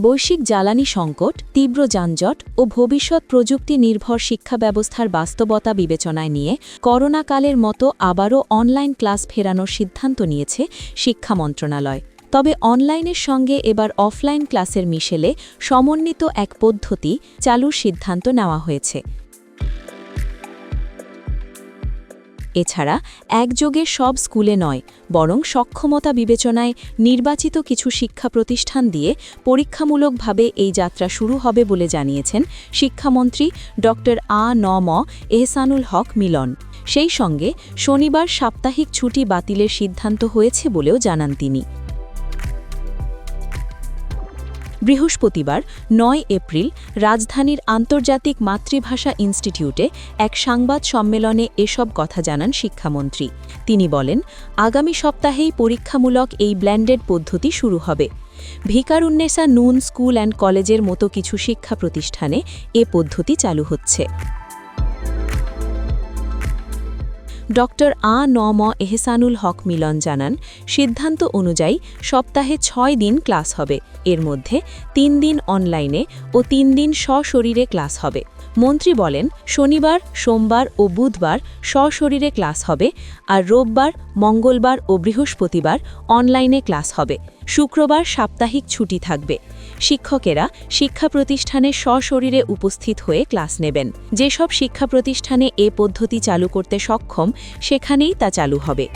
বৈশ্বিক জ্বালানি সংকট, তীব্র যানজট ও ভবিষ্যৎ প্রযুক্তি নির্ভর শিক্ষা ব্যবস্থার বাস্তবতা বিবেচনায় নিয়ে করোনাকালের মতো আবারও অনলাইন ক্লাস ফেরানোর সিদ্ধান্ত নিয়েছে শিক্ষা মন্ত্রণালয়। তবে অনলাইনের সঙ্গে এবার অফলাইন ক্লাসের মিশেলে সমন্বিত এক পদ্ধতি চালুর সিদ্ধান্ত নেওয়া হয়েছে। এছাড়া একযোগে সব স্কুলে নয়, বরং সক্ষমতা বিবেচনায় নির্বাচিত কিছু শিক্ষা প্রতিষ্ঠান দিয়ে পরীক্ষামূলকভাবে এই যাত্রা শুরু হবে বলে জানিয়েছেন শিক্ষামন্ত্রী ড. আ.ন.ম এহসানুল হক মিলন। সেই সঙ্গে শনিবার সাপ্তাহিক ছুটি বাতিলের সিদ্ধান্ত হয়েছে বলেও জানান তিনি। বৃহস্পতিবার ৯ এপ্রিল রাজধানীর আন্তর্জাতিক মাতৃভাষা ইনস্টিটিউটে এক সংবাদ সম্মেলনে এসব কথা জানান শিক্ষামন্ত্রী। তিনি বলেন, আগামী সপ্তাহেই পরীক্ষামূলক এই ব্ল্যান্ডেড পদ্ধতি শুরু হবে। ভিকারুন্নেসা নুন স্কুল অ্যান্ড কলেজের মতো কিছু শিক্ষা প্রতিষ্ঠানে এ পদ্ধতি চালু হচ্ছে। ড. আ.ন.ম এহসানুল হক মিলন জানান, সিদ্ধান্ত অনুযায়ী সপ্তাহে ৬ দিন ক্লাস হবে। এর মধ্যে ৩ দিন অনলাইনে ও ৩ দিন সশরীরে ক্লাস হবে। মন্ত্রী বলেন, শনিবার, সোমবার ও বুধবার সশরীরে ক্লাস হবে, আর রোববার, মঙ্গলবার ও বৃহস্পতিবার অনলাইনে ক্লাস হবে। শুক্রবার সাপ্তাহিক ছুটি থাকবে। শিক্ষকেরা শিক্ষা প্রতিষ্ঠানে সশরীরে উপস্থিত হয়ে ক্লাস নেবেন। যেসব শিক্ষা প্রতিষ্ঠানে এ পদ্ধতি চালু করতে সক্ষম, সেখানেই তা চালু হবে।